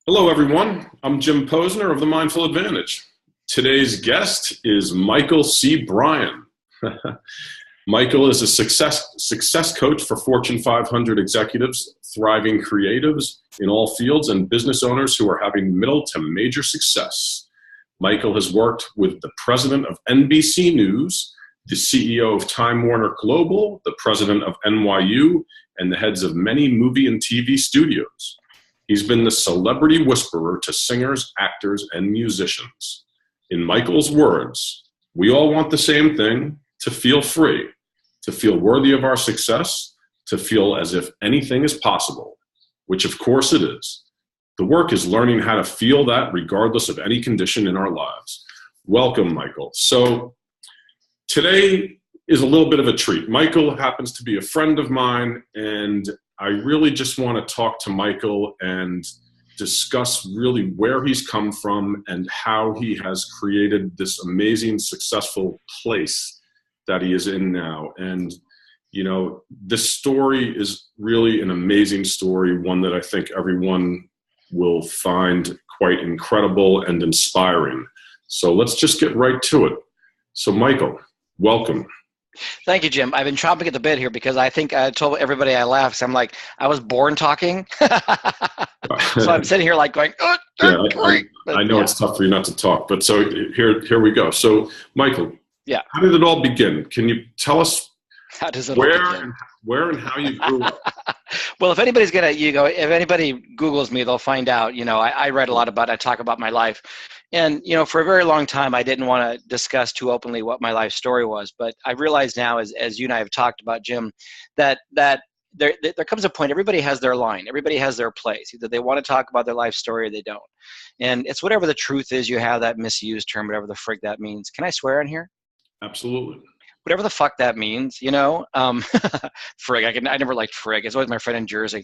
Hello, everyone. I'm Jim Posner of the Mindful Advantage. Today's guest is Michael C. Bryan. Michael is a success coach for Fortune 500 executives, thriving creatives in all fields, and business owners who are having middle to major success. Michael has worked with the president of NBC News, the CEO of Time Warner Global, the president of NYU, and the heads of many movie and TV studios. He's been the celebrity whisperer to singers, actors, and musicians. In Michael's words, we all want the same thing: to feel free, to feel worthy of our success, to feel as if anything is possible, which of course it is. The work is learning how to feel that regardless of any condition in our lives. Welcome, Michael. So today is a little bit of a treat. Michael happens to be a friend of mine, and I really just want to talk to Michael and discuss really where he's come from and how he has created this amazing, successful place that he is in now. And, you know, this story is really an amazing story, one that I think everyone will find quite incredible and inspiring. So let's just get right to it. So, Michael, welcome. Thank you, Jim. I've been chomping at the bit here because I think I told everybody I laughed. I'm like, I was born talking. So I'm sitting here like going, oh, Yeah, great. I know it's tough for you not to talk, but so here we go. So, Michael, yeah, how did it all begin? Can you tell us how does it all begin? where and how you grew up? Well, if anybody's if anybody Googles me, they'll find out. I write a lot about it. I talk about my life. And, for a very long time, I didn't want to discuss too openly what my life story was. But I realize now, as you and I have talked about, Jim, that there comes a point, everybody has their line. Everybody has their place. Either they want to talk about their life story or they don't. And it's whatever the truth is. You have that misused term, whatever the frig that means. Can I swear in here? Absolutely. Whatever the fuck that means, frig. I never liked frig. It's always my friend in Jersey,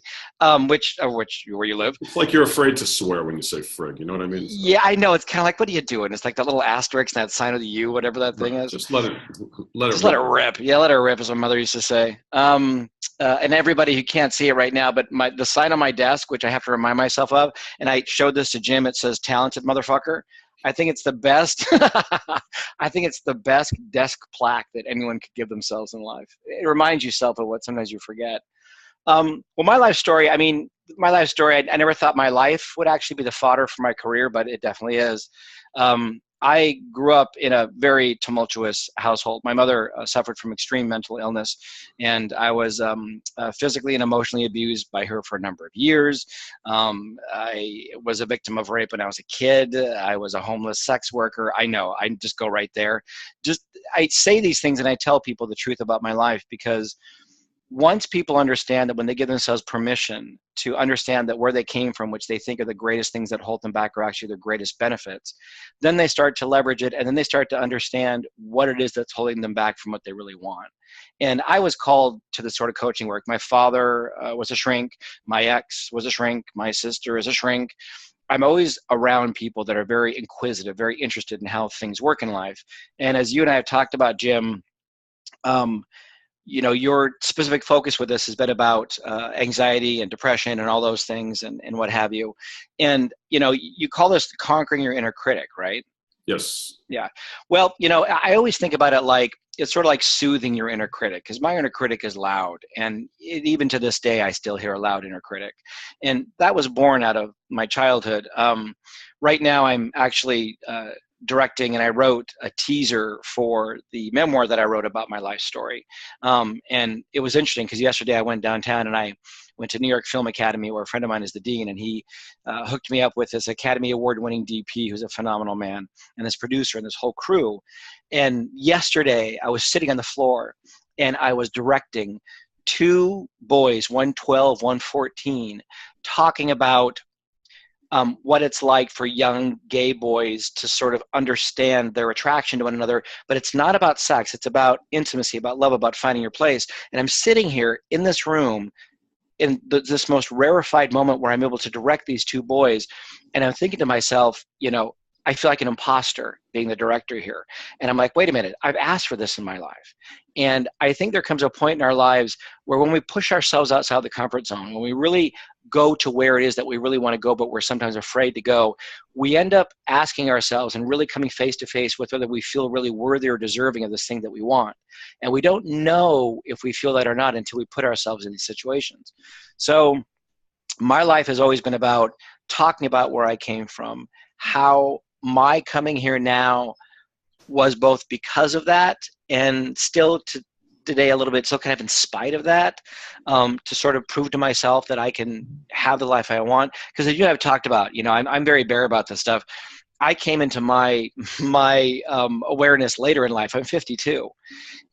which where you live. It's like you're afraid to swear when you say frig. You know what I mean? Yeah, I know. It's kind of like, what are you doing? It's like the little asterisk and that sign of the U, whatever that thing is. Just let it rip. Yeah, let it rip, as my mother used to say. And everybody who can't see it right now, but the sign on my desk, which I have to remind myself of, and I showed this to Jim, it says "talented motherfucker." I think it's the best. I think it's the best desk plaque that anyone could give themselves in life. It reminds yourself of what sometimes you forget. Well, my life story. I never thought my life would actually be the fodder for my career, but it definitely is. I grew up in a very tumultuous household. My mother suffered from extreme mental illness, and I was physically and emotionally abused by her for a number of years. I was a victim of rape when I was a kid. I was a homeless sex worker. I know, I just go right there. I say these things and I tell people the truth about my life, because once people understand that, when they give themselves permission to understand that where they came from, which they think are the greatest things that hold them back, are actually their greatest benefits, then they start to leverage it, and then they start to understand what it is that's holding them back from what they really want. And I was called to this sort of coaching work. My father was a shrink. My ex was a shrink. My sister is a shrink. I'm always around people that are very inquisitive, very interested in how things work in life. And as you and I have talked about, Jim, your specific focus with this has been about anxiety and depression and all those things and what have you. And, you call this conquering your inner critic, right? Yes. Yeah. Well, I always think about it like, it's sort of like soothing your inner critic, because my inner critic is loud. And even to this day, I still hear a loud inner critic. And that was born out of my childhood. Right now, I'm actually directing, and I wrote a teaser for the memoir that I wrote about my life story. And it was interesting because yesterday I went downtown and I went to New York Film Academy, where a friend of mine is the dean, and he hooked me up with this Academy Award-winning DP who's a phenomenal man, and this producer and this whole crew. And yesterday I was sitting on the floor and I was directing two boys, one 12, one 14, talking about what it's like for young gay boys to sort of understand their attraction to one another. But it's not about sex. It's about intimacy, about love, about finding your place. And I'm sitting here in this room in this most rarefied moment where I'm able to direct these two boys. And I'm thinking to myself, I feel like an imposter being the director here. And I'm like, wait a minute, I've asked for this in my life. And I think there comes a point in our lives where when we push ourselves outside the comfort zone, when we really go to where it is that we really want to go, but we're sometimes afraid to go, we end up asking ourselves and really coming face to face with whether we feel really worthy or deserving of this thing that we want. And we don't know if we feel that or not until we put ourselves in these situations. So my life has always been about talking about where I came from, how my coming here now was both because of that and still today a little bit, still kind of in spite of that, to sort of prove to myself that I can have the life I want. Because as you have talked about, I'm very bare about this stuff. I came into my awareness later in life. I'm 52.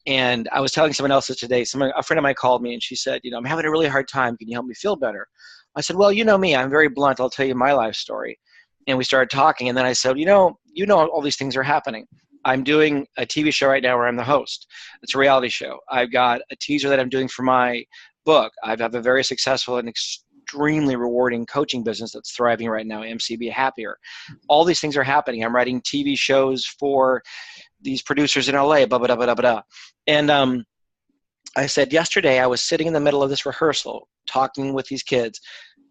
And I was telling someone else this today, a friend of mine called me and she said, I'm having a really hard time. Can you help me feel better? I said, well, you know me, I'm very blunt. I'll tell you my life story. And we started talking. And then I said, all these things are happening. I'm doing a TV show right now where I'm the host. It's a reality show. I've got a teaser that I'm doing for my book. I have a very successful and extremely rewarding coaching business that's thriving right now, MCBHappier. All these things are happening. I'm writing TV shows for these producers in LA, blah, blah, blah, blah, blah. And I said, yesterday I was sitting in the middle of this rehearsal talking with these kids,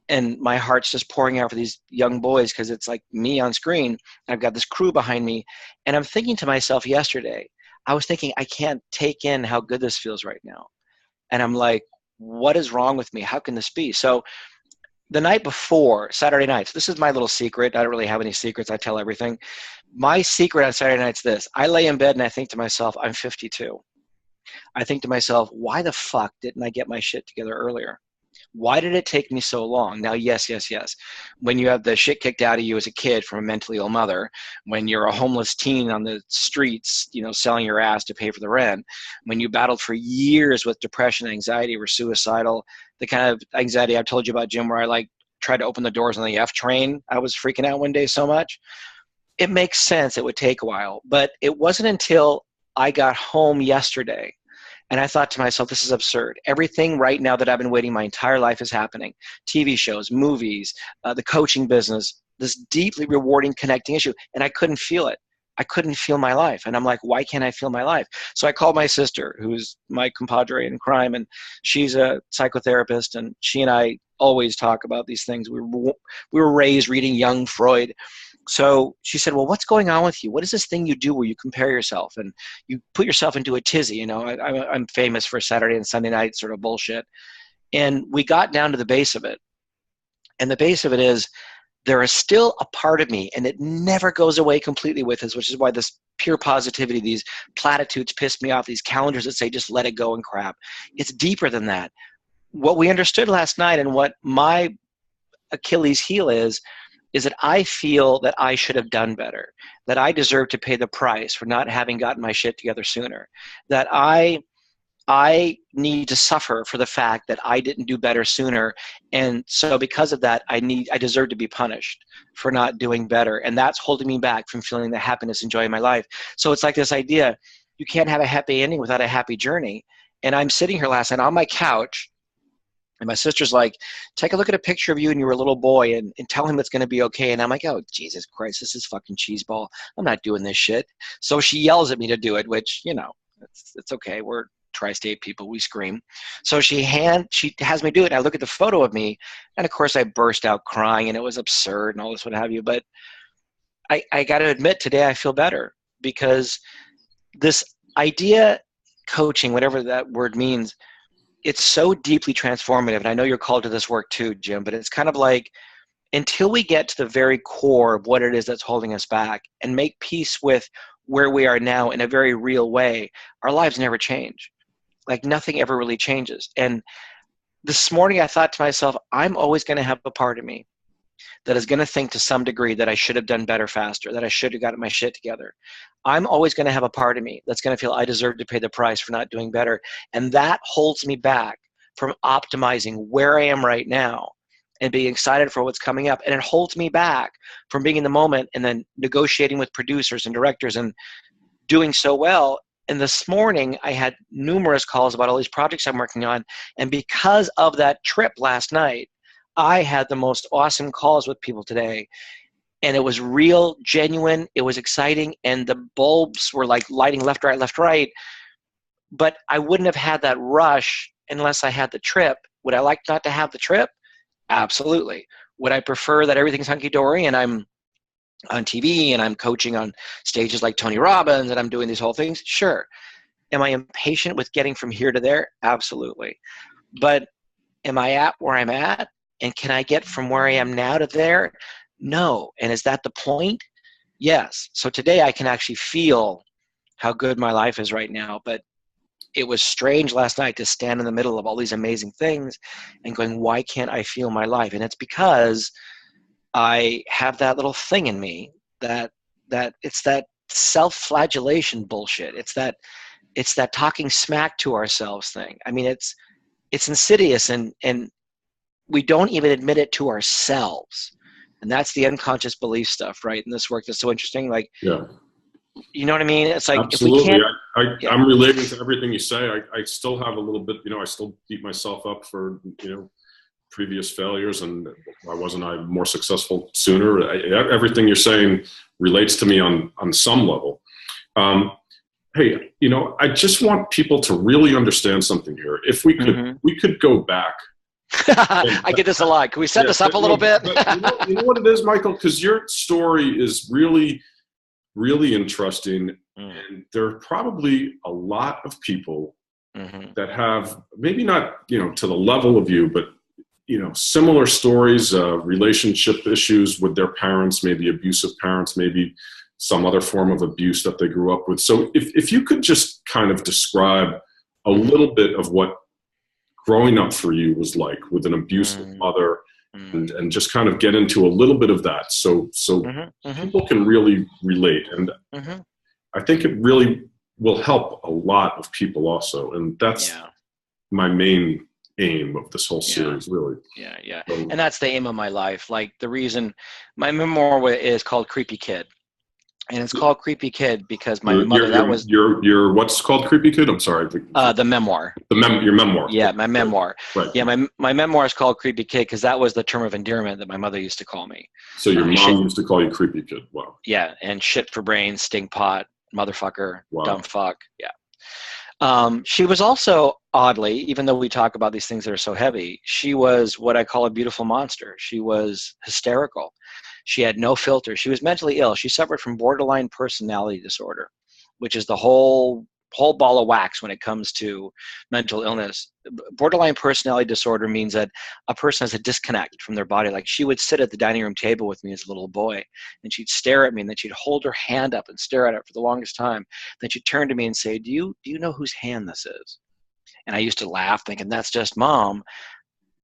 and my heart's just pouring out for these young boys because it's like me on screen. And I've got this crew behind me. And I'm thinking to myself yesterday, I was thinking, I can't take in how good this feels right now. And I'm like, what is wrong with me? How can this be? So the night before, Saturday night, so this is my little secret. I don't really have any secrets. I tell everything. My secret on Saturday night's this. I lay in bed and I think to myself, I'm 52. I think to myself, why the fuck didn't I get my shit together earlier? Why did it take me so long? Now, yes. When you have the shit kicked out of you as a kid from a mentally ill mother, when you're a homeless teen on the streets, selling your ass to pay for the rent, when you battled for years with depression, anxiety, or suicidal, the kind of anxiety I've told you about, Jim, where I tried to open the doors on the F train. I was freaking out one day so much. It makes sense. It would take a while, but it wasn't until I got home yesterday and I thought to myself, this is absurd. Everything right now that I've been waiting my entire life is happening. TV shows, movies, the coaching business, this deeply rewarding connecting issue. And I couldn't feel it. I couldn't feel my life. And I'm like, why can't I feel my life? So I called my sister, who's my compadre in crime, and she's a psychotherapist, and she and I always talk about these things. We were raised reading young Freud. So she said, well, what's going on with you? What is this thing you do where you compare yourself and you put yourself into a tizzy? I'm famous for Saturday and Sunday night sort of bullshit. And we got down to the base of it. And the base of it is there is still a part of me, and it never goes away completely with us, which is why this pure positivity, these platitudes piss me off, these calendars that say just let it go and crap. It's deeper than that. What we understood last night and what my Achilles heel is that I feel that I should have done better, that I deserve to pay the price for not having gotten my shit together sooner, that I need to suffer for the fact that I didn't do better sooner. And so because of that, I deserve to be punished for not doing better. And that's holding me back from feeling the happiness and joy in my life. So it's like this idea, you can't have a happy ending without a happy journey. And I'm sitting here last night on my couch, and my sister's like, take a look at a picture of you and you were a little boy and tell him it's going to be okay. And I'm like, oh, Jesus Christ, this is fucking cheeseball. I'm not doing this shit. So she yells at me to do it, which, it's okay. We're tri-state people. We scream. So she has me do it. And I look at the photo of me. And of course I burst out crying and it was absurd and all this, what have you. But I got to admit today I feel better because this idea, coaching, whatever that word means, it's so deeply transformative. And I know you're called to this work too, Jim, but it's kind of like until we get to the very core of what it is that's holding us back and make peace with where we are now in a very real way, our lives never change. Like nothing ever really changes. And this morning I thought to myself, I'm always going to have a part of me that is going to think to some degree that I should have done better faster, that I should have gotten my shit together. I'm always going to have a part of me that's going to feel I deserve to pay the price for not doing better. And that holds me back from optimizing where I am right now and being excited for what's coming up. And it holds me back from being in the moment and then negotiating with producers and directors and doing so well. And this morning I had numerous calls about all these projects I'm working on. And because of that trip last night, I had the most awesome calls with people today. And it was real, genuine, it was exciting, and the bulbs were like lighting left, right. But I wouldn't have had that rush unless I had the trip. Would I like not to have the trip? Absolutely. Would I prefer that everything's hunky-dory and I'm on TV and I'm coaching on stages like Tony Robbins and I'm doing these whole things? Sure. Am I impatient with getting from here to there? Absolutely. But am I at where I'm at? And can I get from where I am now to there? No. And is that the point? Yes. So today I can actually feel how good my life is right now. But it was strange last night to stand in the middle of all these amazing things and going, why can't I feel my life? And it's because I have that little thing in me that it's that self-flagellation bullshit. It's that talking smack to ourselves thing. I mean, it's insidious and we don't even admit it to ourselves. And that's the unconscious belief stuff, right? In this work that's so interesting. Like, Yeah. You know what I mean? It's like, absolutely. If we can't, I'm relating to everything you say. I still have a little bit, I still beat myself up for, previous failures and why wasn't I more successful sooner? Everything you're saying relates to me on some level. Hey, I just want people to really understand something here. If we could, we could go back. I get this a lot. Can we set this up a little bit? But you know what it is, Michael? Because your story is really, really interesting. And there are probably a lot of people that have, maybe not, to the level of you, but, similar stories, relationship issues with their parents, maybe abusive parents, maybe some other form of abuse that they grew up with. So if you could just kind of describe a little bit of what growing up for you was like with an abusive mother and just kind of get into a little bit of that. So people can really relate. And I think it really will help a lot of people also. And that's my main aim of this whole series, really. Yeah. And that's the aim of my life. Like the reason my memoir is called Creepy Kid. And it's called Creepy Kid because my mother, your what's called Creepy Kid? I'm sorry. The memoir. Your memoir. Yeah, my memoir. Right. Yeah, my memoir is called Creepy Kid because that was the term of endearment that my mother used to call me. So your mom used to call you Creepy Kid. Wow. Yeah, and shit for brains, stink pot, motherfucker, dumb fuck. Yeah. She was also, oddly, even though we talk about these things that are so heavy, she was what I call a beautiful monster. She was hysterical. She had no filter. She was mentally ill. She suffered from borderline personality disorder, which is the whole ball of wax when it comes to mental illness. Borderline personality disorder means that a person has a disconnect from their body. Like she would sit at the dining room table with me as a little boy, and she'd stare at me, and then she'd hold her hand up and stare at it for the longest time. Then she'd turn to me and say, do you know whose hand this is? And I used to laugh thinking, that's just Mom.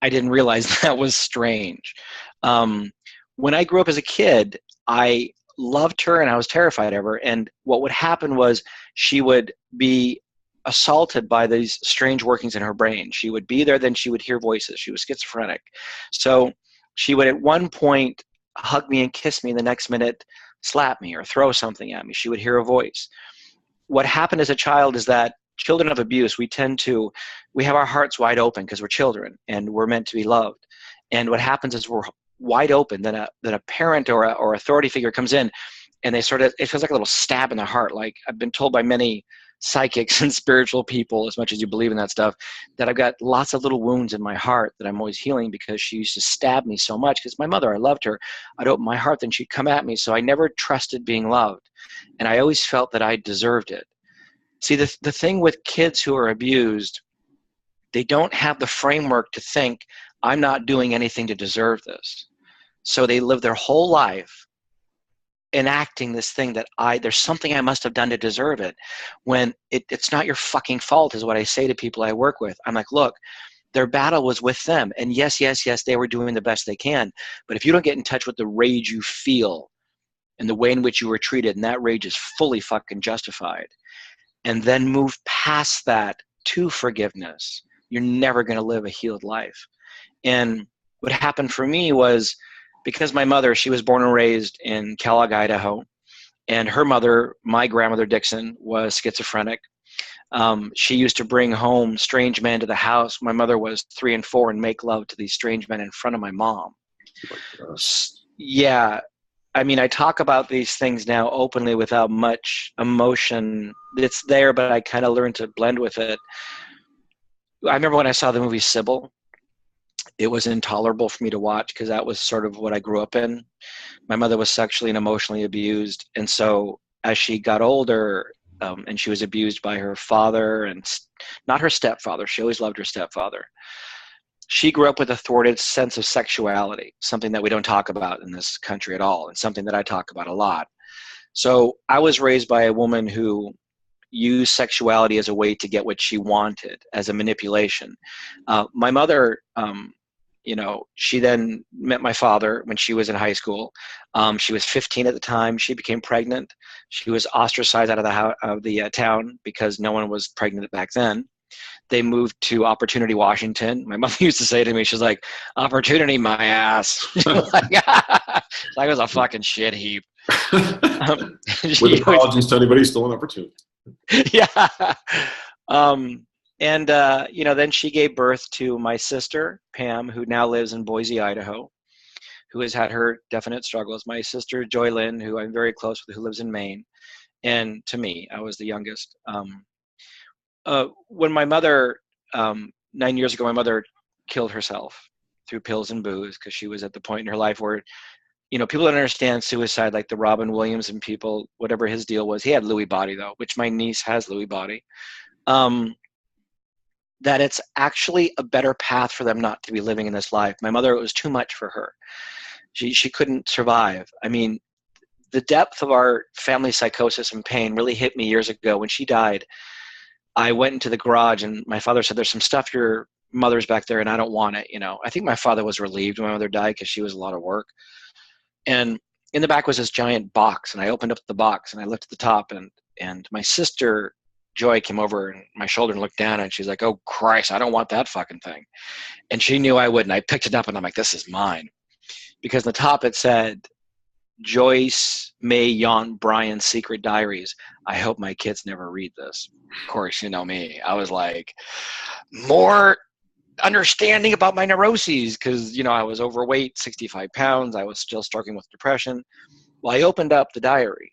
I didn't realize that was strange. When I grew up as a kid, I loved her and I was terrified of her. And what would happen was she would be assaulted by these strange workings in her brain. She would be there, then she would hear voices. She was schizophrenic. So she would at one point hug me and kiss me, and the next minute slap me or throw something at me. She would hear a voice. What happened as a child is that children of abuse, we have our hearts wide open because we're children and we're meant to be loved. And what happens is we're wide open, then a parent or authority figure comes in and it feels like a little stab in the heart. Like I've been told by many psychics and spiritual people, as much as you believe in that stuff, that I've got lots of little wounds in my heart that I'm always healing because she used to stab me so much. Because my mother, I loved her. I'd open my heart, then she'd come at me. So I never trusted being loved. And I always felt that I deserved it. See, the thing with kids who are abused, they don't have the framework to think, I'm not doing anything to deserve this. So they live their whole life enacting this thing that there's something I must have done to deserve it, when it's not your fucking fault, is what I say to people I work with. I'm like, look, their battle was with them. And yes, they were doing the best they can. But if you don't get in touch with the rage you feel and the way in which you were treated, and that rage is fully fucking justified, and then move past that to forgiveness, you're never going to live a healed life. And what happened for me was, because my mother, she was born and raised in Kellogg, Idaho, and her mother, my grandmother Dixon, was schizophrenic. She used to bring home strange men to the house. My mother was 3 and 4 and make love to these strange men in front of my mom. Yeah. I mean, I talk about these things now openly without much emotion. It's there, but I kind of learned to blend with it. I remember when I saw the movie Sybil, it was intolerable for me to watch because that was sort of what I grew up in. My mother was sexually and emotionally abused. And so as she got older, and she was abused by her father and not her stepfather. She always loved her stepfather. She grew up with a thwarted sense of sexuality, something that we don't talk about in this country at all, and something that I talk about a lot. So I was raised by a woman who used sexuality as a way to get what she wanted, as a manipulation. My mother, she then met my father when she was in high school. She was 15 at the time. She became pregnant. She was ostracized out of the town because no one was pregnant back then. They moved to Opportunity, Washington. My mother used to say to me, she's like, "Opportunity, my ass." Like I was a fucking shit heap. With apologies to anybody still an opportunity. Yeah. Then she gave birth to my sister, Pam, who now lives in Boise, Idaho, who has had her definite struggles. My sister, Joy Lynn, who I'm very close with, who lives in Maine. And to me, I was the youngest. When my mother, 9 years ago, my mother killed herself through pills and booze because she was at the point in her life where, people don't understand suicide, like the Robin Williams and people, whatever his deal was. He had Lewy body, though, which my niece has Lewy body. That it's actually a better path for them not to be living in this life. My mother, it was too much for her. She couldn't survive. I mean, the depth of our family psychosis and pain really hit me years ago. When she died, I went into the garage and my father said, "There's some stuff your mother's back there and I don't want it." I think my father was relieved when my mother died because she was a lot of work. And in the back was this giant box, and I opened up the box and I looked at the top, and my sister Joy came over and my shoulder and looked down, and she's like, "Oh Christ, I don't want that fucking thing." And she knew I wouldn't. I picked it up and I'm like, "This is mine." Because on the top it said, "Joyce May Yaunt Bryan's Secret Diaries. I hope my kids never read this." Of course, you know me. I was like, more understanding about my neuroses because, I was overweight, 65 pounds. I was still struggling with depression. Well, I opened up the diary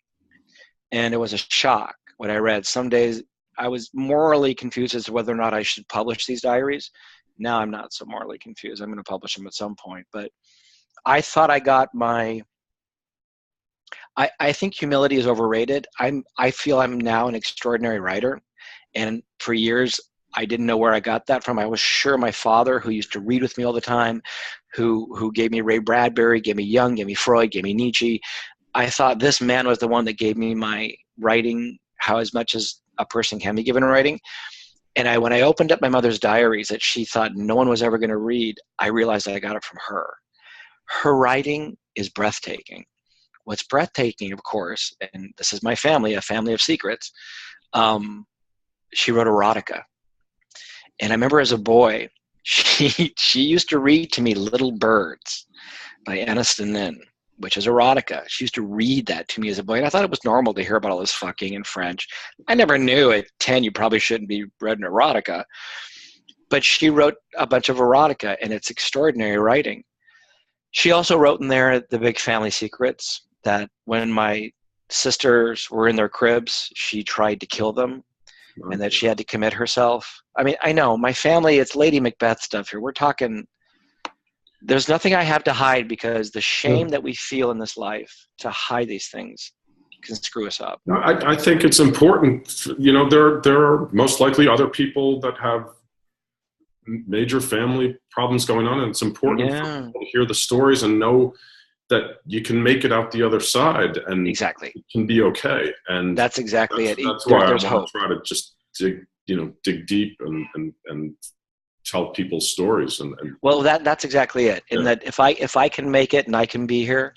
and it was a shock what I read. Some days I was morally confused as to whether or not I should publish these diaries. Now I'm not so morally confused. I'm going to publish them at some point. But I thought I got I think humility is overrated. I feel I'm now an extraordinary writer. And for years, I didn't know where I got that from. I was sure my father, who used to read with me all the time, who gave me Ray Bradbury, gave me Jung, gave me Freud, gave me Nietzsche. I thought this man was the one that gave me my writing, how as much as a person can be given writing. And when I opened up my mother's diaries that she thought no one was ever going to read, I realized I got it from her. Her writing is breathtaking. What's breathtaking, of course, and this is my family, a family of secrets, she wrote erotica. And I remember as a boy, she used to read to me Little Birds by Aniston Nin, which is erotica. She used to read that to me as a boy. And I thought it was normal to hear about all this fucking in French. I never knew at 10 you probably shouldn't be read an erotica. But she wrote a bunch of erotica, and it's extraordinary writing. She also wrote in there the big family secrets, that when my sisters were in their cribs, she tried to kill them. And that she had to commit herself. I mean, I know my family, it's Lady Macbeth stuff here. We're talking, there's nothing I have to hide because the shame that we feel in this life to hide these things can screw us up. I think it's important. There are most likely other people that have major family problems going on, and it's important for people to hear the stories and know that you can make it out the other side, and exactly, it can be okay. And that's exactly it. That's why I want to try to just dig deep and tell people's stories. Well, that's exactly it. And that if I can make it and I can be here,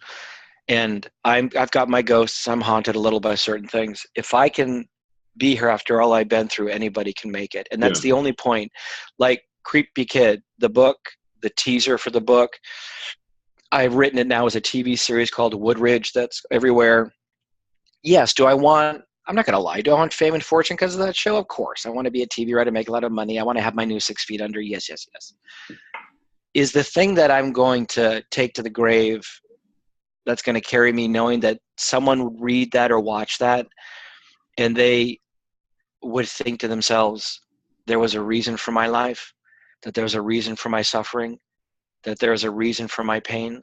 and I've got my ghosts, I'm haunted a little by certain things. If I can be here after all I've been through, anybody can make it. And that's the only point. Like Creepy Kid, the book, the teaser for the book, I've written it now as a TV series called Woodridge that's everywhere. Yes, I'm not going to lie, do I want fame and fortune because of that show? Of course. I want to be a TV writer, make a lot of money. I want to have my new 6 feet under. Yes. Is the thing that I'm going to take to the grave that's going to carry me, knowing that someone would read that or watch that and they would think to themselves, there was a reason for my life, that there was a reason for my suffering. that there is a reason for my pain?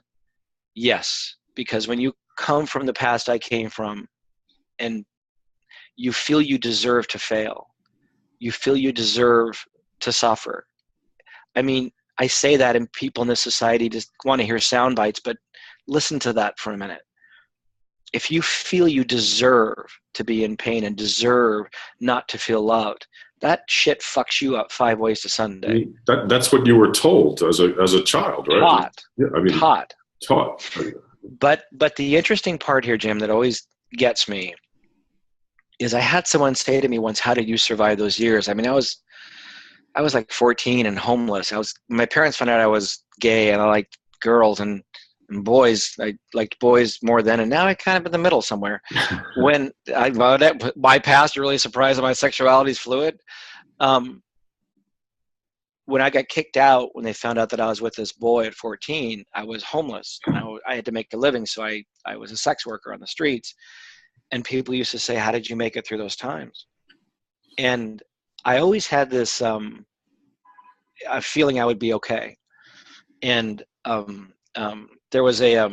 Yes, because when you come from the past I came from, and you feel you deserve to fail, you feel you deserve to suffer. I mean, I say that, and people in this society just want to hear sound bites, but listen to that for a minute. If you feel you deserve to be in pain and deserve not to feel loved, that shit fucks you up 5 ways to Sunday. I mean, that's what you were told as a child, right? Taught. Yeah, I mean, Taught. Taught. But the interesting part here, Jim, that always gets me is I had someone say to me once, "How did you survive those years?" I mean, I was like 14 and homeless. My parents found out I was gay and I liked girls and boys. I liked boys more then, and now I kind of in the middle somewhere. When my past really surprised that my sexuality is fluid. When I got kicked out, when they found out that I was with this boy at 14, I was homeless. I had to make a living, so I was a sex worker on the streets. And people used to say, "How did you make it through those times?" And I always had this a feeling I would be okay. And there was a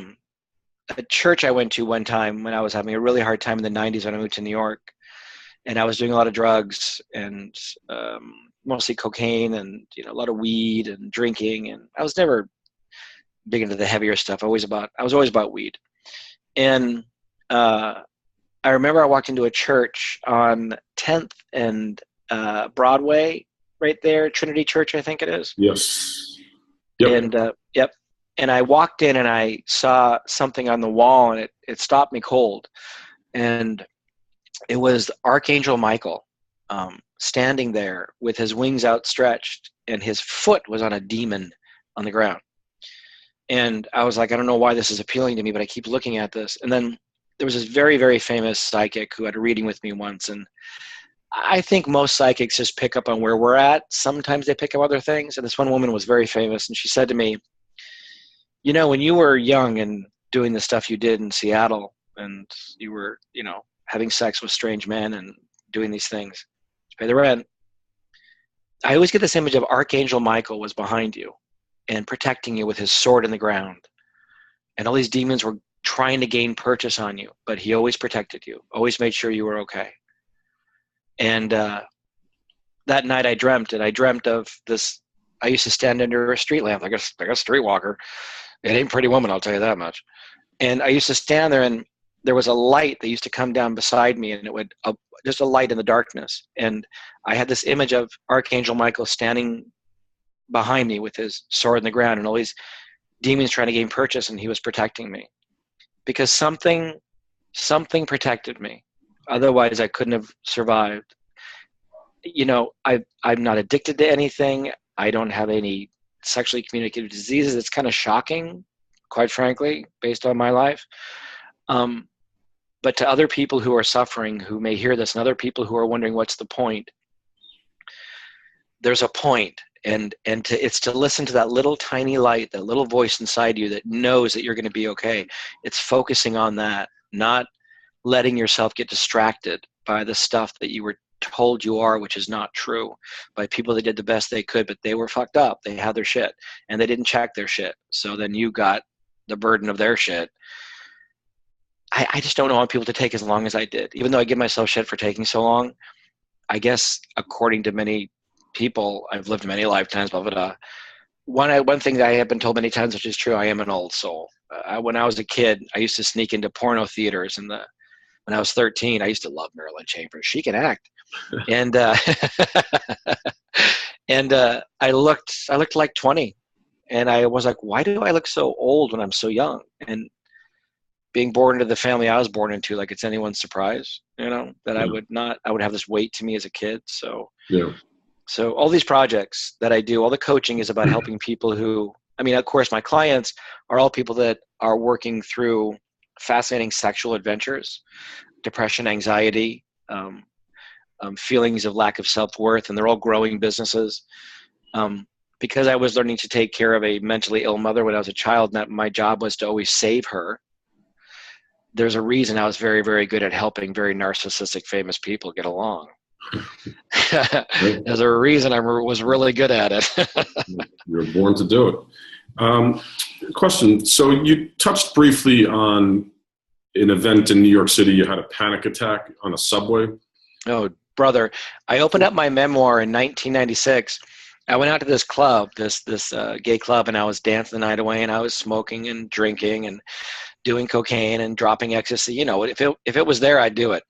church I went to one time when I was having a really hard time in the 90s when I moved to New York. And I was doing a lot of drugs and mostly cocaine and a lot of weed and drinking. And I was never big into the heavier stuff. I was always about weed. And I remember I walked into a church on 10th and Broadway, right there, Trinity Church, I think it is. Yes. Yep. And yep. And I walked in and I saw something on the wall, and it stopped me cold. And it was Archangel Michael standing there with his wings outstretched, and his foot was on a demon on the ground. And I was like, I don't know why this is appealing to me, but I keep looking at this. And then there was this very, very famous psychic who had a reading with me once. And I think most psychics just pick up on where we're at. Sometimes they pick up other things. And this one woman was very famous. And she said to me, when you were young and doing the stuff you did in Seattle, and you were, having sex with strange men and doing these things to pay the rent, I always get this image of Archangel Michael was behind you and protecting you with his sword in the ground. And all these demons were trying to gain purchase on you, but he always protected you, always made sure you were okay. And that night I dreamt of this. I used to stand under a street lamp, like a streetwalker. It ain't Pretty Woman, I'll tell you that much. And I used to stand there, and there was a light that used to come down beside me, and it would just a light in the darkness. And I had this image of Archangel Michael standing behind me with his sword in the ground, and all these demons trying to gain purchase, and he was protecting me because something protected me. Otherwise, I couldn't have survived. I'm not addicted to anything. I don't have any sexually communicated diseases. It's kind of shocking, quite frankly, based on my life. But to other people who are suffering, who may hear this, and other people who are wondering what's the point, there's a point. And it's to listen to that little tiny light, that little voice inside you that knows that you're going to be okay. It's focusing on that, not letting yourself get distracted by the stuff that you were told you are, which is not true, by people that did the best they could, but they were fucked up. They had their shit and they didn't check their shit. So then you got the burden of their shit. I just don't want people to take as long as I did, even though I give myself shit for taking so long. I guess according to many people, I've lived many lifetimes, blah, blah, blah. One thing that I have been told many times, which is true, I am an old soul. When I was a kid, I used to sneak into porno theaters. When I was 13, I used to love Marilyn Chambers. She can act. And I looked like 20. And I was like, why do I look so old when I'm so young? And being born into the family I was born into, like it's anyone's surprise, that I would have this weight to me as a kid. So, yeah. So all these projects that I do, all the coaching is about helping people who, of course, my clients are all people that are working through fascinating sexual adventures, depression, anxiety, feelings of lack of self-worth, and they're all growing businesses. Because I was learning to take care of a mentally ill mother when I was a child, and that my job was to always save her. There's a reason I was very, very good at helping very narcissistic, famous people get along. There's a reason I was really good at it. You're born to do it. Um, Question. So you touched briefly on an event in New York City. You had a panic attack on a subway. Oh, brother. I opened up my memoir in 1996. I went out to this club, this gay club, and I was dancing the night away, and I was smoking and drinking and doing cocaine and dropping ecstasy. You know, if it was there, I'd do it.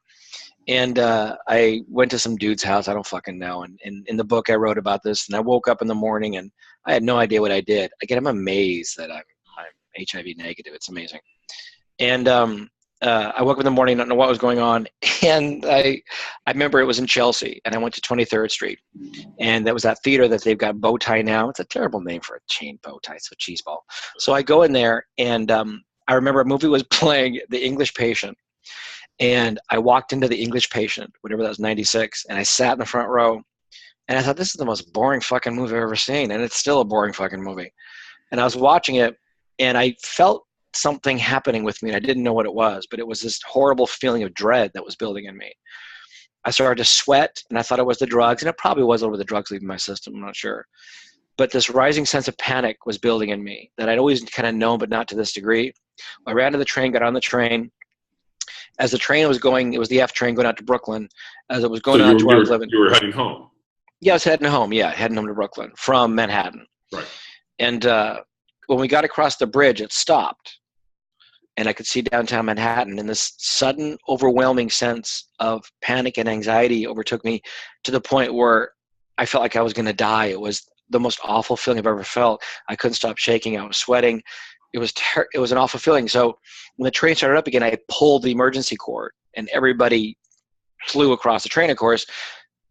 And I went to some dude's house. I don't fucking know. And in the book, I wrote about this. And I woke up in the morning, and I had no idea what I did. Again, I'm amazed that I'm HIV negative. It's amazing. And I woke up in the morning, don't know what was going on. And I remember it was in Chelsea, and I went to 23rd Street. And that was that theater that they've got Bowtie now. It's a terrible name for a chain bowtie. It's a cheese ball. So I go in there, and I remember a movie was playing, The English Patient. And I walked into The English Patient, whatever that was, 96, and I sat in the front row. And I thought, this is the most boring fucking movie I've ever seen. And it's still a boring fucking movie. And I was watching it, and I felt something happening with me, and I didn't know what it was, but it was this horrible feeling of dread that was building in me. I started to sweat, and I thought it was the drugs, and it probably was over the drugs leaving my system, I'm not sure. But this rising sense of panic was building in me that I'd always kind of known, but not to this degree. I ran to the train, got on the train. As the train was going, it was the F train going out to Brooklyn. As it was going out to where I was living. You were heading home? Yeah, I was heading home. Yeah, heading home to Brooklyn from Manhattan. Right. And when we got across the bridge, it stopped. And I could see downtown Manhattan. And this sudden, overwhelming sense of panic and anxiety overtook me to the point where I felt like I was going to die. It was the most awful feeling I've ever felt. I couldn't stop shaking. I was sweating. It was an awful feeling. So when the train started up again, I pulled the emergency cord, and everybody flew across the train. Of course,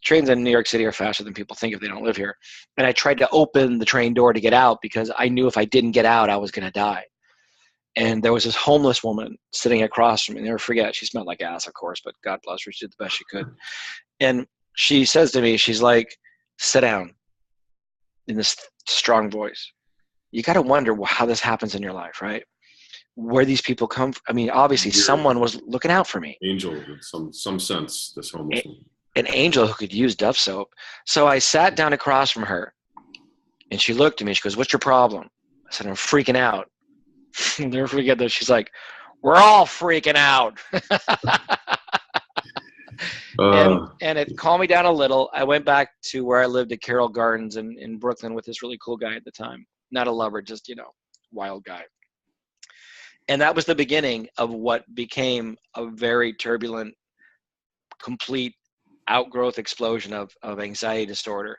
trains in New York City are faster than people think if they don't live here. And I tried to open the train door to get out because I knew if I didn't get out, I was going to die. And there was this homeless woman sitting across from me. I'll never forget. She smelled like ass, of course, but God bless her. She did the best she could. And she says to me, she's like, sit down, in this strong voice. You got to wonder how this happens in your life, right? Where these people come from. I mean, obviously someone was looking out for me. Angel, in some sense, this homeless woman. An angel who could use Dove soap. So I sat down across from her, and she looked at me. She goes, what's your problem? I said, I'm freaking out. I'll never forget that. She's like, we're all freaking out. And it calmed me down a little. I went back to where I lived at Carroll Gardens in Brooklyn with this really cool guy at the time. Not a lover, just, wild guy. And that was the beginning of what became a very turbulent, complete outgrowth explosion of anxiety disorder,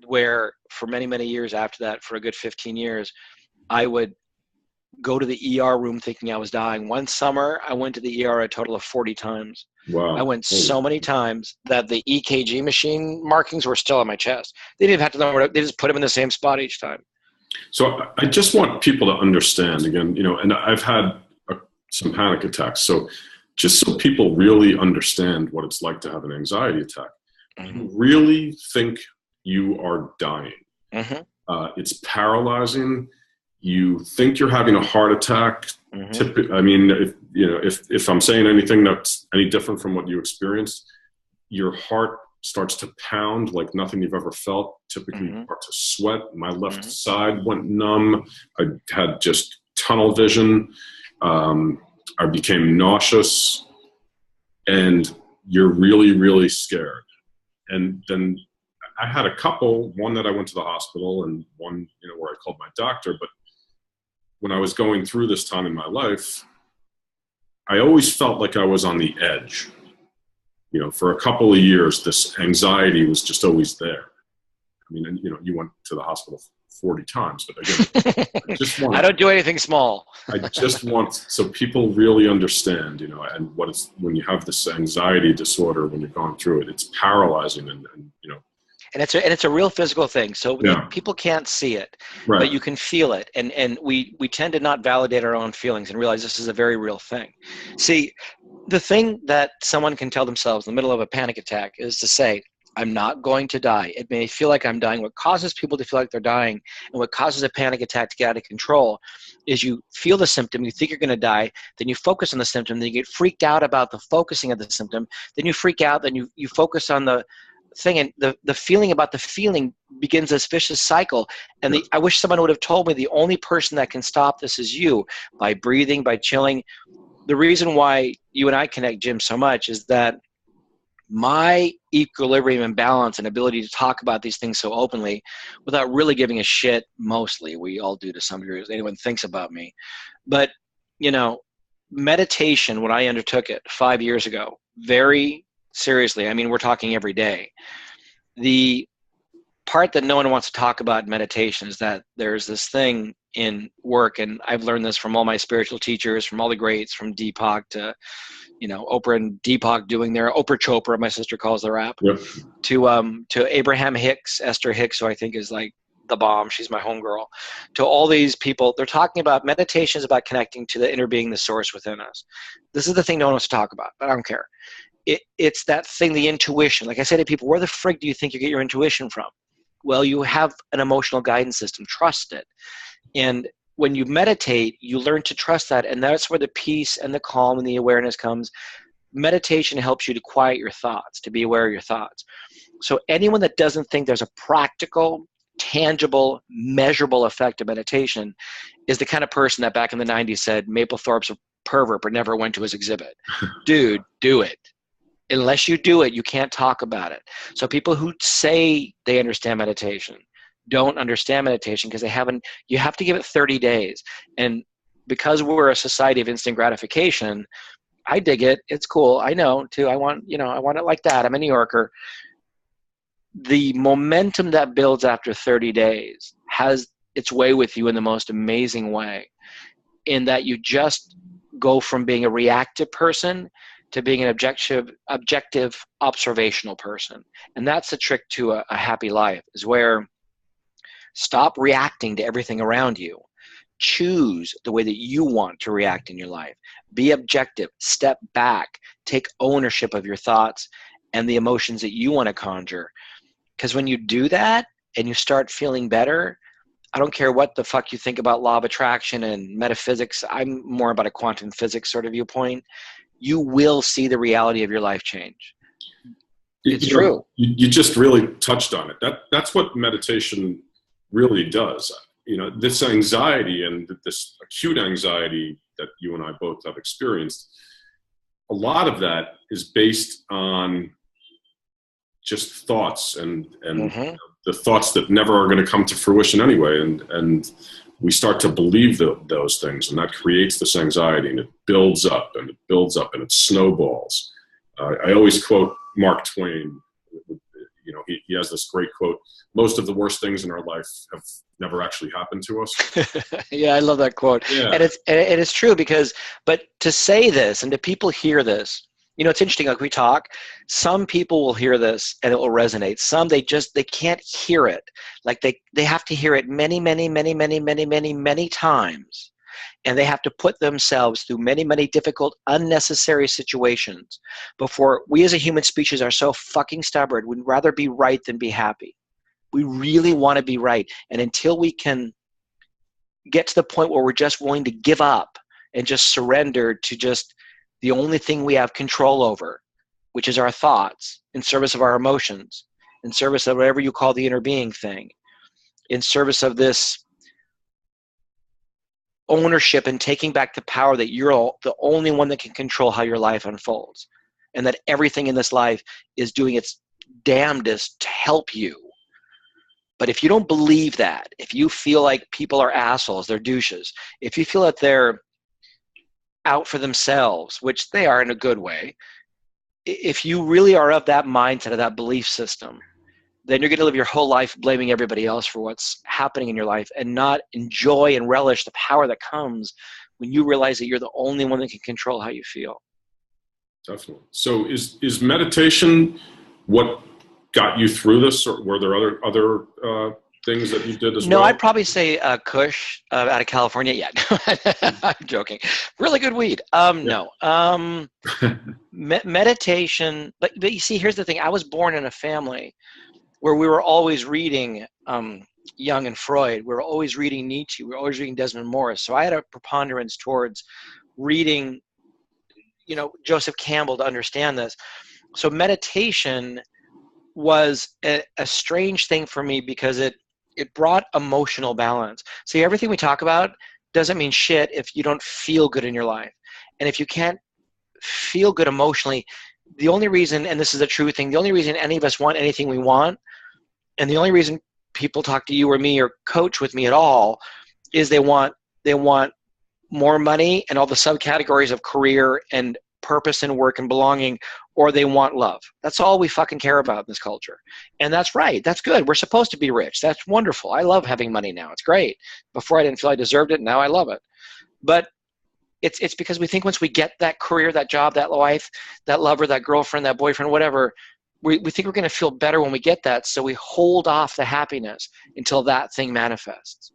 where for many, many years after that, for a good 15 years, I would go to the ER room thinking I was dying. One summer, I went to the ER a total of 40 times. Wow. I went so many times that the EKG machine markings were still on my chest. They didn't have to know where they just put them in the same spot each time. So I just want people to understand again, and I've had some panic attacks. So just so people really understand what it's like to have an anxiety attack, you really think you are dying. It's paralyzing. You think you're having a heart attack. I mean, if I'm saying anything that's any different from what you experienced, your heart starts to pound like nothing you've ever felt. Typically, you start to sweat. My left side went numb. I had just tunnel vision. I became nauseous, and you're really, really scared. And then I had a couple, one that I went to the hospital and one, where I called my doctor. But when I was going through this time in my life, I always felt like I was on the edge. For a couple of years, this anxiety was just always there. I mean, you went to the hospital 40 times, but again, I don't do anything small. I just want, so people really understand, and what it's, when you have this anxiety disorder, when you're going through it, it's paralyzing and And it's a real physical thing. So people can't see it, right, but you can feel it. And we tend to not validate our own feelings and realize this is a very real thing. See, the thing that someone can tell themselves in the middle of a panic attack is to say, I'm not going to die. It may feel like I'm dying. What causes people to feel like they're dying and what causes a panic attack to get out of control is you feel the symptom, you think you're going to die, then you focus on the symptom, then you get freaked out about the focusing of the symptom, then you freak out, then you focus on the thing, and the feeling about the feeling begins this vicious cycle. And I wish someone would have told me the only person that can stop this is you, by breathing, by chilling. The reason why you and I connect, Jim, so much is that my equilibrium and balance and ability to talk about these things so openly without really giving a shit, mostly, we all do to some degree, if anyone thinks about me. But, meditation, when I undertook it 5 years ago, very seriously, I mean, we're talking every day. The part that no one wants to talk about in meditation is that there's this thing in work, and I've learned this from all my spiritual teachers, from all the greats, from Deepak to, Oprah and Deepak doing their Oprah Chopra, my sister calls the rap, to Abraham Hicks, Esther Hicks, who I think is like the bomb. She's my homegirl. To all these people, they're talking about meditation is about connecting to the inner being, the source within us. This is the thing no one wants to talk about, but I don't care. It's that thing, the intuition. Like I say to people, where the frig do you think you get your intuition from? Well, you have an emotional guidance system. Trust it. And when you meditate, you learn to trust that, and that's where the peace and the calm and the awareness comes. Meditation helps you to quiet your thoughts, to be aware of your thoughts. So anyone that doesn't think there's a practical, tangible, measurable effect of meditation is the kind of person that back in the 90s said Mapplethorpe's a pervert but never went to his exhibit. Dude, do it. Unless you do it, you can't talk about it. So people who say they understand meditation don't understand meditation because you have to give it 30 days. And because we're a society of instant gratification, I dig it. It's cool. I know too. I want it like that. I'm a New Yorker. The momentum that builds after 30 days has its way with you in the most amazing way, in that you just go from being a reactive person to being an objective observational person. And that's the trick to a happy life, is where stop reacting to everything around you. Choose the way that you want to react in your life. Be objective. Step back. Take ownership of your thoughts and the emotions that you want to conjure. Because when you do that and you start feeling better, I don't care what the fuck you think about law of attraction and metaphysics. I'm more about a quantum physics sort of viewpoint. You will see the reality of your life change. It's true. You just really touched on it. That's what meditation really does. This anxiety and this acute anxiety that you and I both have experienced, a lot of that is based on just thoughts and the thoughts that never are going to come to fruition anyway. And we start to believe those things, and that creates this anxiety, and it builds up and it builds up and it snowballs. I always quote Mark Twain. He has this great quote: most of the worst things in our life have never actually happened to us. Yeah, I love that quote. Yeah. And it's true but to say this and to people hear this, it's interesting, like we talk, some people will hear this and it will resonate. Some, they can't hear it. Like they have to hear it many, many, many, many, many, many, many times. And they have to put themselves through many, many difficult, unnecessary situations before. We as a human species are so fucking stubborn. We'd rather be right than be happy. We really want to be right. And until we can get to the point where we're just willing to give up and just surrender to just the only thing we have control over, which is our thoughts, in service of our emotions, in service of whatever you call the inner being thing, in service of this ownership and taking back the power that you're the only one that can control how your life unfolds, and that everything in this life is doing its damnedest to help you. But if you don't believe that, if you feel like people are assholes, they're douches, if you feel that they're out for themselves, which they are in a good way, if you really are of that mindset, of that belief system, then you're going to live your whole life blaming everybody else for what's happening in your life and not enjoy and relish the power that comes when you realize that you're the only one that can control how you feel. Definitely. So is meditation what got you through this, or were there other things that you did as well? No, I'd probably say Kush out of California. Yeah, I'm joking. Really good weed. No. Meditation. But you see, here's the thing. I was born in a family where we were always reading Jung and Freud. We were always reading Nietzsche. We were always reading Desmond Morris. So I had a preponderance towards reading, Joseph Campbell to understand this. So meditation was a strange thing for me because it brought emotional balance. See, everything we talk about doesn't mean shit if you don't feel good in your life. And if you can't feel good emotionally, the only reason, and this is a true thing, the only reason any of us want anything we want, and the only reason people talk to you or me or coach with me at all, is they want more money and all the subcategories of career and purpose and work and belonging, or they want love. That's all we fucking care about in this culture. And that's right. That's good. We're supposed to be rich. That's wonderful. I love having money now. It's great. Before I didn't feel I deserved it. Now I love it. But it's because we think once we get that career, that job, that wife, that lover, that girlfriend, that boyfriend, whatever, we think we're going to feel better when we get that. So we hold off the happiness until that thing manifests.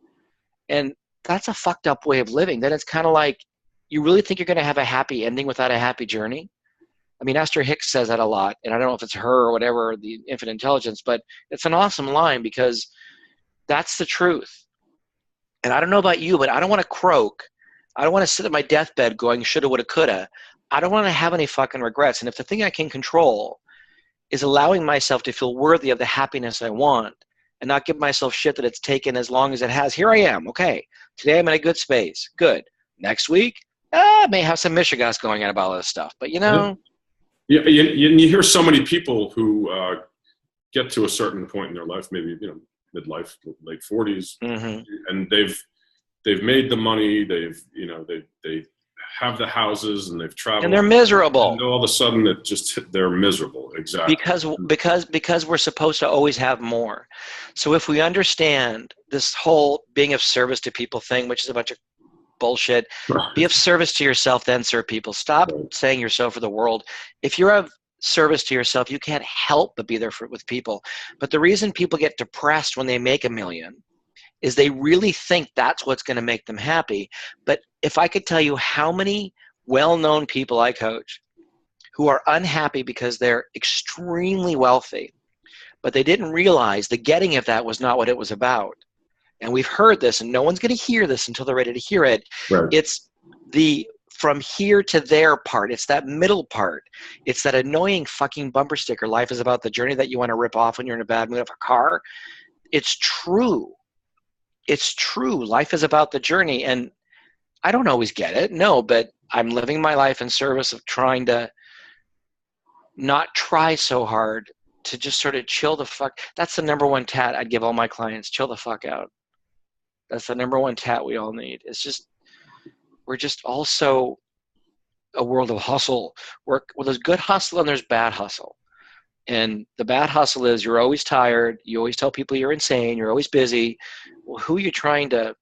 And that's a fucked up way of living. Then it's kind of like, you really think you're going to have a happy ending without a happy journey? I mean, Esther Hicks says that a lot, and I don't know if it's her or whatever, the infinite intelligence, but it's an awesome line because that's the truth. And I don't know about you, but I don't want to croak. I don't want to sit at my deathbed going shoulda, woulda, coulda. I don't want to have any fucking regrets. And if the thing I can control is allowing myself to feel worthy of the happiness I want and not give myself shit that it's taken as long as it has, here I am. Okay, today I'm in a good space. Good. Next week, I may have some mishigas going on about all this stuff, but you know. Yeah, you hear so many people who get to a certain point in their life, maybe midlife, late 40s, and they've made the money, they have the houses, and they've traveled, and they're miserable. And all of a sudden, they're miserable. Exactly. Because we're supposed to always have more. So if we understand this whole being of service to people thing, which is a bunch of bullshit, be of service to yourself, then serve people. Stop saying you're so for the world. If you're of service to yourself, you can't help but be there with people. But the reason people get depressed when they make $1 million is they really think that's what's going to make them happy. But if I could tell you how many well-known people I coach who are unhappy because they're extremely wealthy, but they didn't realize the getting of that was not what it was about. And we've heard this, and no one's going to hear this until they're ready to hear it. Right. It's the from here to there part. It's that middle part. It's that annoying fucking bumper sticker. Life is about the journey that you want to rip off when you're in a bad mood of a car. It's true. It's true. Life is about the journey. And I don't always get it. No, but I'm living my life in service of trying to not try so hard, to just sort of chill the fuck. That's the number one tat I'd give all my clients. Chill the fuck out. That's the number one tat we all need. It's just, we're just also a world of hustle. Well, there's good hustle and there's bad hustle. And the bad hustle is you're always tired. You always tell people you're insane. You're always busy. Well, who are you trying to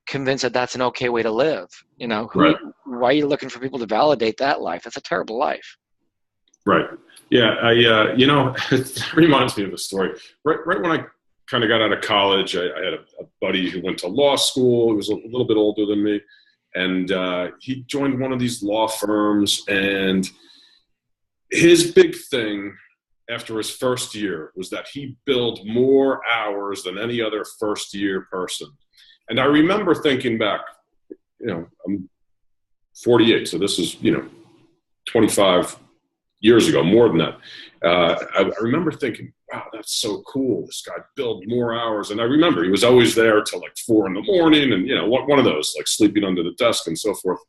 convince that that's an okay way to live? Why are you looking for people to validate that life? That's a terrible life. Right. Yeah. It reminds me of a story. Right when I kind of got out of college, I had a buddy who went to law school. He was a little bit older than me. And he joined one of these law firms. And his big thing after his first year was that he billed more hours than any other first-year person. And I remember thinking back, I'm 48, so this is, 25 years ago, more than that. I remember thinking, wow, that's so cool. This guy billed more hours. And I remember he was always there till like 4 a.m. and, one of those, like sleeping under the desk and so forth.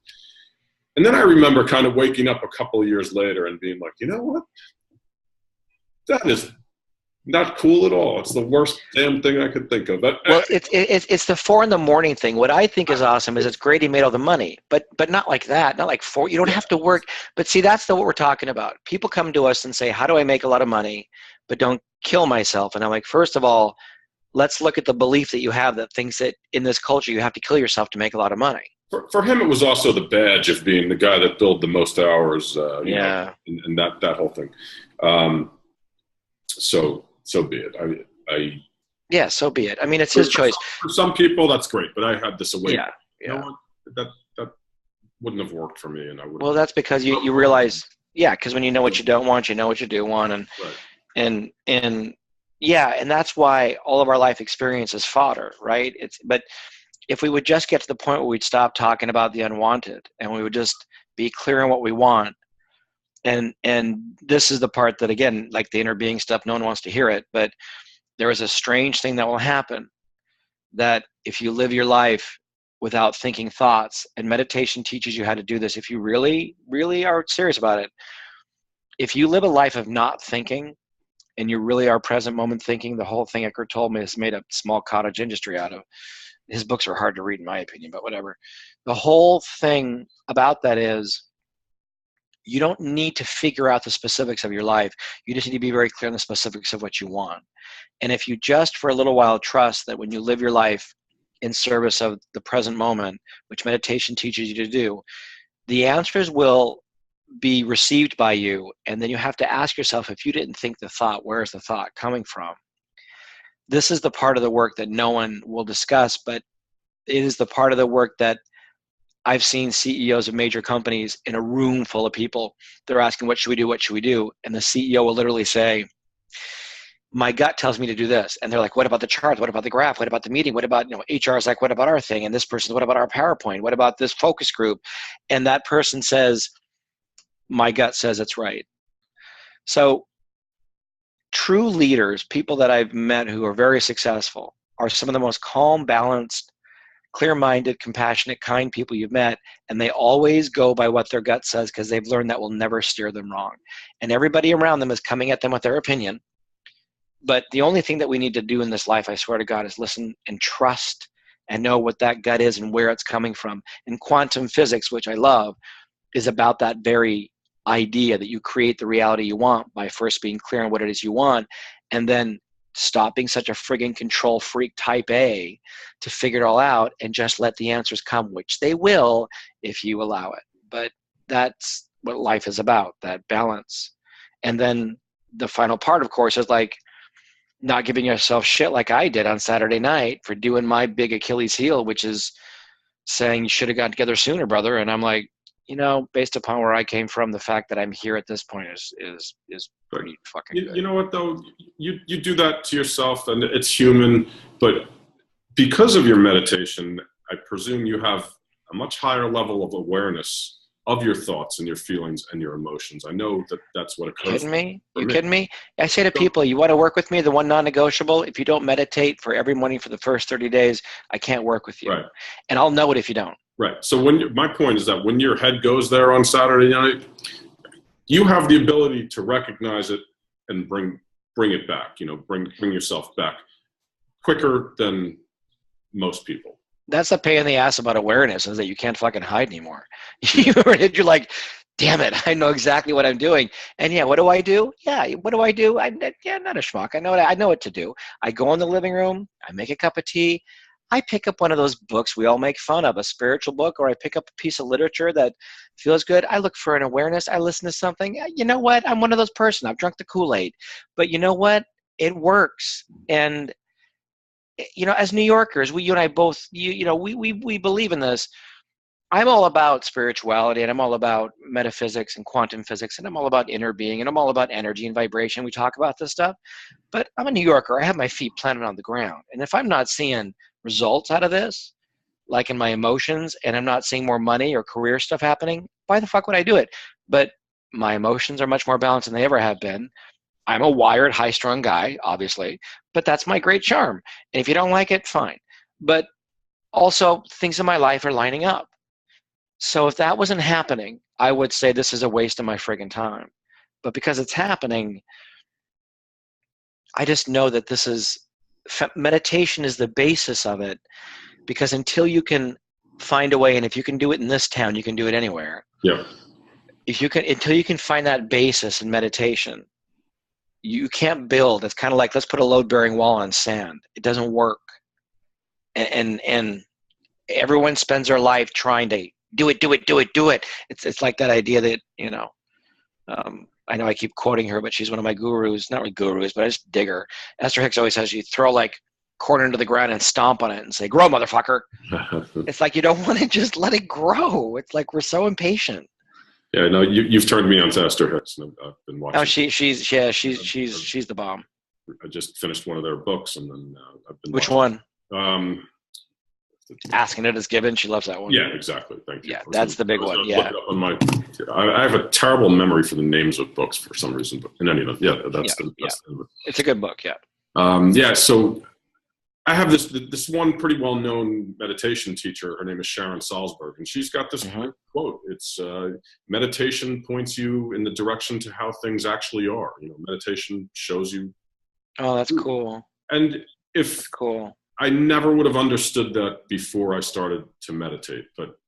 And then I remember kind of waking up a couple of years later and being like, you know what? That is not cool at all. It's the worst damn thing I could think of. Well, it's the 4 a.m. thing. What I think is awesome is it's great he made all the money, but not like that. Not like 4. You don't have to work. But see, that's what we're talking about. People come to us and say, how do I make a lot of money, but don't kill myself? And I'm like, first of all, let's look at the belief that you have that thinks that in this culture you have to kill yourself to make a lot of money. For him, it was also the badge of being the guy that billed the most hours. And that whole thing. So be it. Yeah, so be it. I mean, it's his choice. For some people, that's great, but I had this awakening. Yeah. You know what? That wouldn't have worked for me, and I would. Well, that's because you realize, because when you know what you don't want, you know what you do want, and that's why all of our life experience is fodder, right? But if we would just get to the point where we'd stop talking about the unwanted and we would just be clear on what we want, And this is the part that, again, like the inner being stuff, no one wants to hear it, but there is a strange thing that will happen, that if you live your life without thinking thoughts, and meditation teaches you how to do this, if you really, really are serious about it, if you live a life of not thinking, and you really are present moment thinking, the whole thing Eckhart told me is made a small cottage industry out of. His books are hard to read in my opinion, but whatever. The whole thing about that is, you don't need to figure out the specifics of your life. You just need to be very clear on the specifics of what you want. And if you just for a little while trust that when you live your life in service of the present moment, which meditation teaches you to do, the answers will be received by you. And then you have to ask yourself, if you didn't think the thought, where is the thought coming from? This is the part of the work that no one will discuss, but it is the part of the work that I've seen CEOs of major companies in a room full of people. They're asking, what should we do? What should we do? And the CEO will literally say, my gut tells me to do this. And they're like, what about the chart? What about the graph? What about the meeting? What about, HR is like, what about our thing? And this person's, what about our PowerPoint? What about this focus group? And that person says, my gut says it's right. So true leaders, people that I've met who are very successful, are some of the most calm, balanced, clear-minded, compassionate, kind people you've met, and they always go by what their gut says because they've learned that will never steer them wrong. And everybody around them is coming at them with their opinion. But the only thing that we need to do in this life, I swear to God, is listen and trust and know what that gut is and where it's coming from. And quantum physics, which I love, is about that very idea that you create the reality you want by first being clear on what it is you want, and then stop being such a friggin' control freak type A to figure it all out and just let the answers come, which they will if you allow it. But that's what life is about, that balance. And then the final part, of course, is like not giving yourself shit like I did on Saturday night for doing my big Achilles heel, which is saying you should have gotten together sooner, brother. And I'm like, based upon where I came from, the fact that I'm here at this point is pretty fucking good. You know what, though? You do that to yourself, and it's human. But because of your meditation, I presume you have a much higher level of awareness of your thoughts and your feelings and your emotions. I know that that's what occurs. Kidding me? You kidding me? I say to people, you want to work with me, the one non-negotiable, if you don't meditate for every morning for the first 30 days, I can't work with you. Right. And I'll know it if you don't. Right. So my point is that when your head goes there on Saturday night, you have the ability to recognize it and bring it back, bring yourself back quicker than most people. That's the pain in the ass about awareness, is that you can't fucking hide anymore. You're like, damn it, I know exactly what I'm doing. And yeah, what do I do? Yeah, what do I do? I'm not a schmuck. I know what to do. I go in the living room, I make a cup of tea, I pick up one of those books we all make fun of, a spiritual book, or I pick up a piece of literature that feels good. I look for an awareness. I listen to something. You know what? I'm one of those person. I've drunk the Kool-Aid. But you know what? It works. And as New Yorkers, you and I both, we believe in this. I'm all about spirituality, and I'm all about metaphysics and quantum physics, and I'm all about inner being, and I'm all about energy and vibration. We talk about this stuff. But I'm a New Yorker. I have my feet planted on the ground. And if I'm not seeing results out of this, like in my emotions, and I'm not seeing more money or career stuff happening, why the fuck would I do it? But my emotions are much more balanced than they ever have been. I'm a wired, high-strung guy, obviously, but that's my great charm. And if you don't like it, fine. But also, things in my life are lining up. So if that wasn't happening, I would say this is a waste of my friggin' time. But because it's happening, I just know that meditation is the basis of it, because until you can find a way, and if you can do it in this town, you can do it anywhere. Yeah. Until you can find that basis in meditation, you can't build. It's kind of like, let's put a load-bearing wall on sand. It doesn't work. And everyone spends their life trying to do it. It's like that idea that, I know I keep quoting her, but she's one of my gurus, not really gurus, but I just dig her. Esther Hicks always says, you throw like corn into the ground and stomp on it and say, grow, motherfucker. It's like, you don't want to just let it grow. It's like, we're so impatient. Yeah, no, you've turned me on to Esther Hicks, and I've been watching. Oh, she's the bomb. I just finished one of their books, and then I've been. Which one? Asking it is given. She loves that one. Yeah, exactly. Thank you. Yeah, that's the big one. Yeah. I have a terrible memory for the names of books for some reason, but in any event, It's a good book. Yeah. So I have this one pretty well-known meditation teacher. Her name is Sharon Salzberg, and she's got this quote. It's meditation points you in the direction to how things actually are. Meditation shows you. Oh, that's cool. And that's cool. I never would have understood that before I started to meditate, but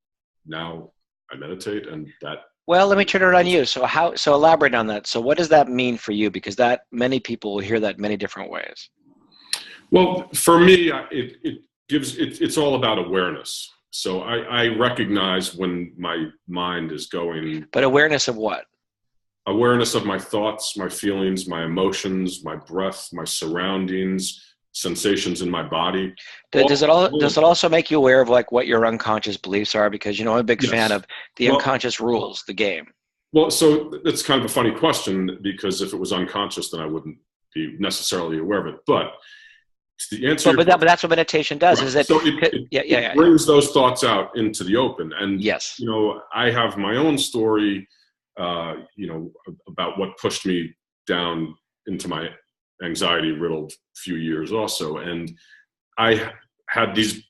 now I meditate, and that. Well, let me turn it on you. So elaborate on that. So what does that mean for you? Because that many people will hear that many different ways. Well, for me, it's all about awareness. So I recognize when my mind is going. But awareness of what? Awareness of my thoughts, my feelings, my emotions, my breath, my surroundings, sensations in my body. Does it also make you aware of like what your unconscious beliefs are? Because I'm a big fan of the unconscious rules the game. Well, so that's kind of a funny question, because if it was unconscious, then I wouldn't be necessarily aware of it. But the answer. But that's what meditation does. Right. Is it? So it brings those thoughts out into the open, and yes, I have my own story. About what pushed me down into my anxiety-riddled few years also. And I had these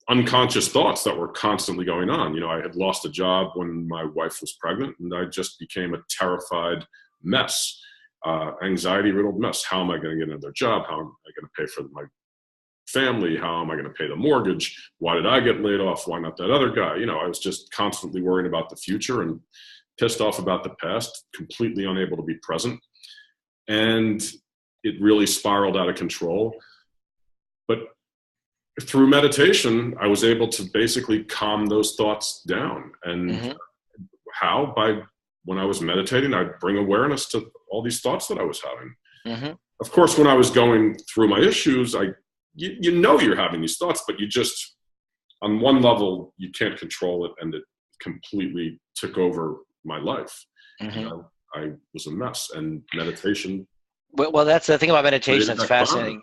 unconscious thoughts that were constantly going on. I had lost a job when my wife was pregnant, and I just became a terrified mess, anxiety-riddled mess. How am I going to get another job? How am I going to pay for my family? How am I going to pay the mortgage? Why did I get laid off? Why not that other guy? I was just constantly worrying about the future and pissed off about the past, completely unable to be present. And it really spiraled out of control. But through meditation, I was able to basically calm those thoughts down. And how? By when I was meditating, I'd bring awareness to all these thoughts that I was having. Of course, when I was going through my issues, you're having these thoughts, but you just, on one level, you can't control it, and it completely took over my life. I was a mess, and meditation. Well, that's the thing about meditation that's fascinating.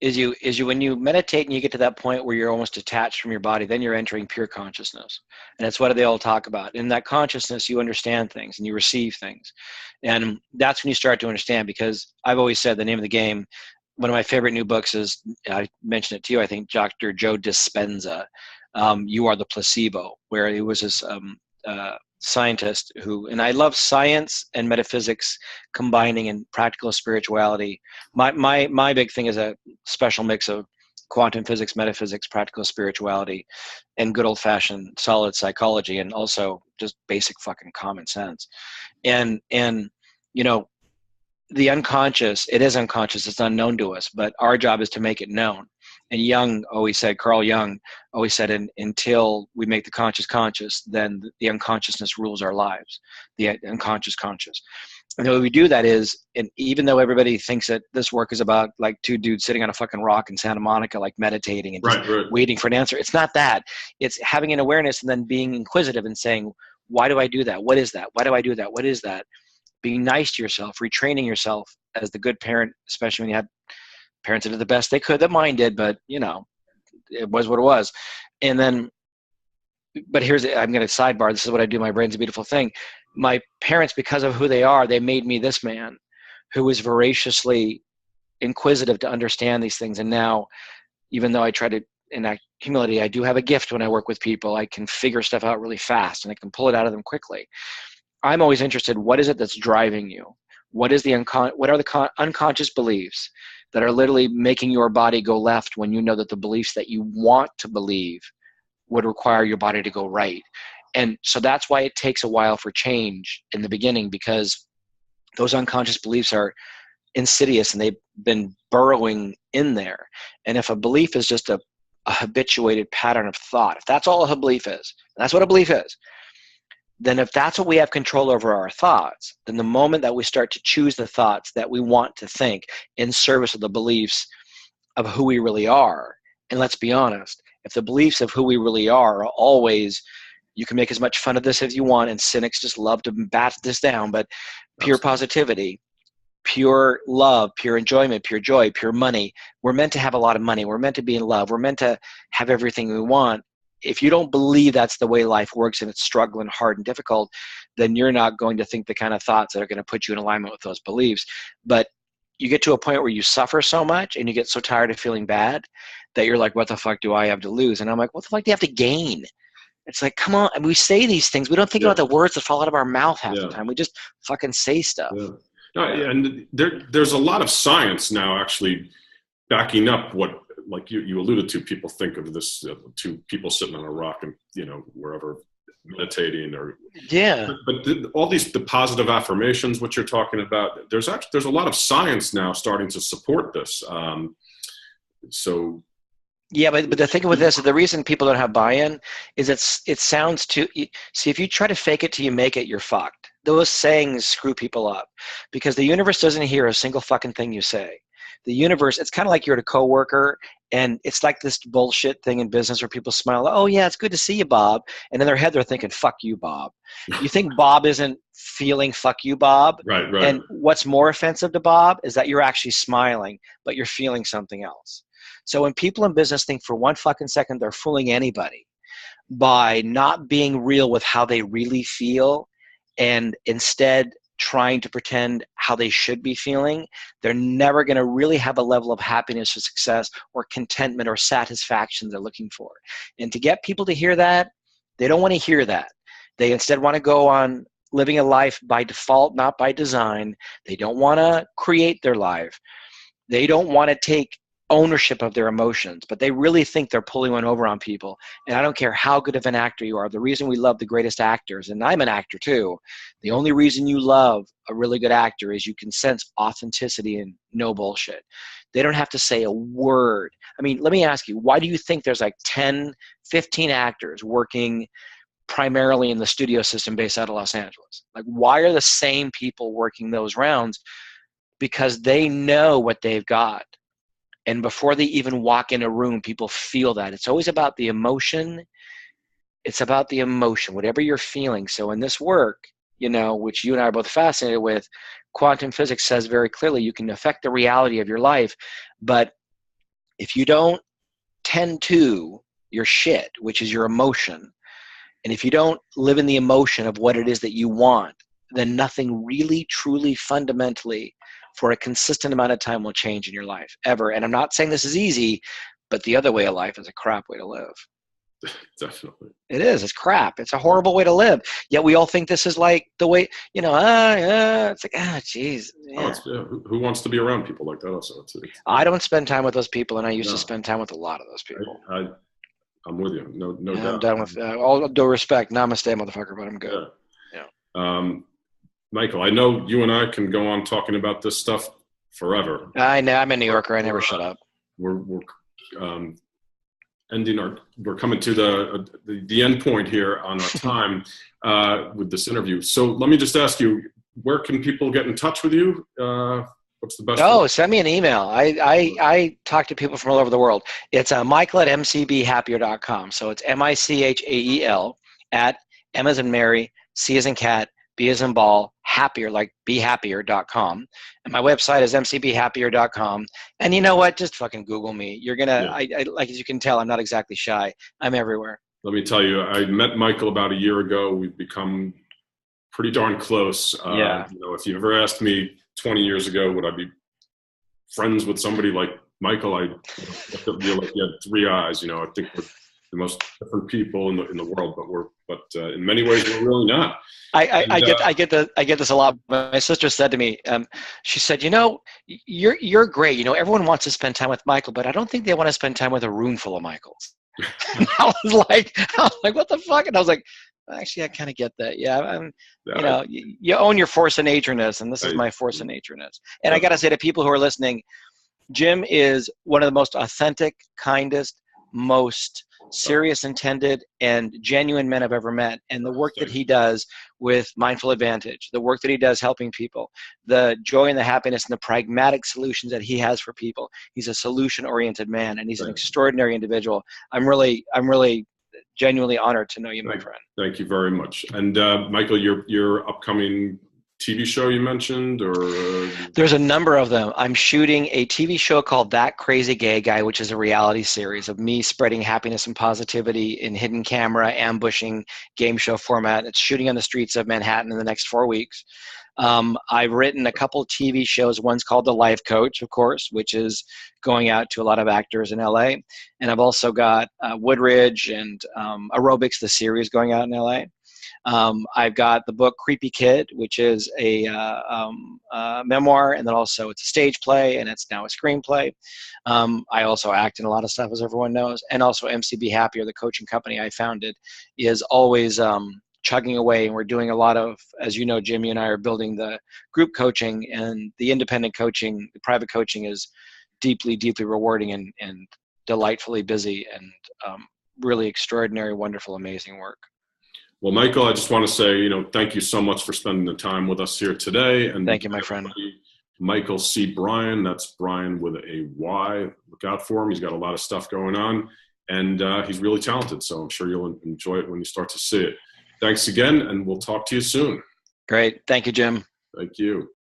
Is you when you meditate and you get to that point where you're almost detached from your body, then you're entering pure consciousness. And that's what they all talk about. In that consciousness, you understand things and you receive things. And that's when you start to understand, because I've always said the name of the game, one of my favorite new books is, I mentioned it to you, I think, Dr. Joe Dispenza, You Are the Placebo, where he was this scientist who, and I love science and metaphysics combining in practical spirituality. My big thing is a special mix of quantum physics, metaphysics, practical spirituality, and good old fashioned solid psychology, and also just basic fucking common sense. And the unconscious, it is unconscious, it's unknown to us, but our job is to make it known. And Carl Jung always said, until we make the conscious, then the unconsciousness rules our lives, the unconscious conscious. And the way we do that is, and even though everybody thinks that this work is about like two dudes sitting on a fucking rock in Santa Monica, like meditating and just waiting for an answer, it's not that. It's having an awareness and then being inquisitive and saying, why do I do that? What is that? Why do I do that? What is that? Being nice to yourself, retraining yourself as the good parent, especially when you had parents that did the best they could, that mine did, but it was what it was. And then, but I'm going to sidebar. This is what I do. My brain's a beautiful thing. My parents, because of who they are, they made me this man who was voraciously inquisitive to understand these things. And now, even though I try to enact humility, I do have a gift when I work with people. I can figure stuff out really fast and I can pull it out of them quickly. I'm always interested, what is it that's driving you? What are the unconscious beliefs that are literally making your body go left when you know that the beliefs that you want to believe would require your body to go right? And so that's why it takes a while for change in the beginning, because those unconscious beliefs are insidious and they've been burrowing in there. And if a belief is just a habituated pattern of thought, if that's all a belief is, that's what a belief is, then if that's what we have control over our thoughts, then the moment that we start to choose the thoughts that we want to think in service of the beliefs of who we really are, and let's be honest, if the beliefs of who we really are always, you can make as much fun of this as you want, and cynics just love to bat this down, but pure positivity pure love, pure enjoyment, pure joy, pure money. We're meant to have a lot of money. We're meant to be in love. We're meant to have everything we want. If you don't believe that's the way life works and it's struggling, hard, and difficult, then you're not going to think the kind of thoughts that are going to put you in alignment with those beliefs. But you get to a point where you suffer so much and you get so tired of feeling bad that you're like, what the fuck do I have to lose? And I'm like, what the fuck do you have to gain? It's like, come on. And we say these things. We don't think about the words that fall out of our mouth half the time. We just fucking say stuff. Yeah. No, and there's a lot of science now actually backing up what, like you alluded to, people think of this, two people sitting on a rock and, wherever, meditating or but all the positive affirmations, what you're talking about, there's a lot of science now starting to support this. But the thing with this, the reason people don't have buy-in is it sounds too. See, if you try to fake it till you make it, you're fucked. Those sayings screw people up because the universe doesn't hear a single fucking thing you say. The universe, it's kind of like you're at a coworker, and it's like this bullshit thing in business where people smile, oh yeah, it's good to see you, Bob. And in their head, they're thinking, fuck you, Bob. You think Bob isn't feeling fuck you, Bob? Right. And what's more offensive to Bob is that you're actually smiling, but you're feeling something else. So when people in business think for one fucking second they're fooling anybody by not being real with how they really feel and instead trying to pretend how they should be feeling, they're never going to really have a level of happiness or success or contentment or satisfaction they're looking for. And to get people to hear that, they don't want to hear that. They instead want to go on living a life by default, not by design. They don't want to create their life. They don't want to take ownership of their emotions, but they really think they're pulling one over on people. And I don't care how good of an actor you are. The reason we love the greatest actors, and I'm an actor too, the only reason you love a really good actor is you can sense authenticity and no bullshit. They don't have to say a word. I mean, let me ask you, why do you think there's like 10, 15 actors working primarily in the studio system based out of Los Angeles? Like, why are the same people working those rounds? Because they know what they've got. And before they even walk in a room, people feel that. It's always about the emotion. It's about the emotion, whatever you're feeling. So in this work, which you and I are both fascinated with, quantum physics says very clearly you can affect the reality of your life. But if you don't tend to your shit, which is your emotion, and if you don't live in the emotion of what it is that you want, then nothing really, truly, fundamentally, for a consistent amount of time will change in your life, ever. And I'm not saying this is easy, but the other way of life is a crap way to live. Definitely. It is. It's crap. It's a horrible way to live. Yet we all think this is like the way, it's like, geez. Yeah. Who wants to be around people like that also? I don't spend time with those people, and I used to spend time with a lot of those people. I'm with you. No doubt. I'm done with all due respect. Namaste, motherfucker, but I'm good. Yeah. Michael, I know you and I can go on talking about this stuff forever. I know. I'm a New Yorker. I never shut up. We're we're coming to the end point here on our time with this interview. So let me just ask you, where can people get in touch with you? What's the best? Send me an email. I talk to people from all over the world. It's Michael at MCBHappier.com. So it's MICHAEL at M as in Mary, C as in cat, B as in ball, happier, like BeHappier.com. And my website is MCBHappier.com. And you know what? Just fucking Google me. You're going to, I like, as you can tell, I'm not exactly shy. I'm everywhere. Let me tell you, I met Michael about a year ago. We've become pretty darn close. If you ever asked me 20 years ago, would I be friends with somebody like Michael? I feel like he had three eyes. I think we're the most different people in the world, but in many ways we're really not. I get this a lot. My sister said to me, she said, you're great. Everyone wants to spend time with Michael, but I don't think they want to spend time with a room full of Michaels. I was like, what the fuck? And I was like, actually, I kind of get that. Yeah, you own your force of natureness, and this is my force of natureness. And I got to say to people who are listening, Jim is one of the most authentic, kindest, most serious, intended, and genuine men I've ever met. And the work that he does with Mindful Advantage, the work that he does helping people, the joy and the happiness and the pragmatic solutions that he has for people. He's a solution-oriented man, and he's an extraordinary individual. I'm really genuinely honored to know you, my friend. Thank you very much. And Michael, your upcoming TV show you mentioned, or? There's a number of them. I'm shooting a TV show called That Crazy Gay Guy, which is a reality series of me spreading happiness and positivity in hidden camera, ambushing game show format. It's shooting on the streets of Manhattan in the next 4 weeks. I've written a couple TV shows. One's called The Life Coach, of course, which is going out to a lot of actors in LA. And I've also got Woodridge and Aerobics, the series, going out in LA. I've got the book Creepy Kid, which is a memoir, and then also it's a stage play, and it's now a screenplay. I also act in a lot of stuff, as everyone knows. And also MCBHappier, the coaching company I founded, is always chugging away, and we're doing a lot of, as you know, Jim, you and I are building the group coaching, and the independent coaching, the private coaching is deeply, deeply rewarding and delightfully busy and really extraordinary, wonderful, amazing work. Well, Michael, I just want to say, thank you so much for spending the time with us here today. And thank you, my friend. Michael C. Bryan, that's Bryan with a Y. Look out for him. He's got a lot of stuff going on, and he's really talented. So I'm sure you'll enjoy it when you start to see it. Thanks again, and we'll talk to you soon. Great. Thank you, Jim. Thank you.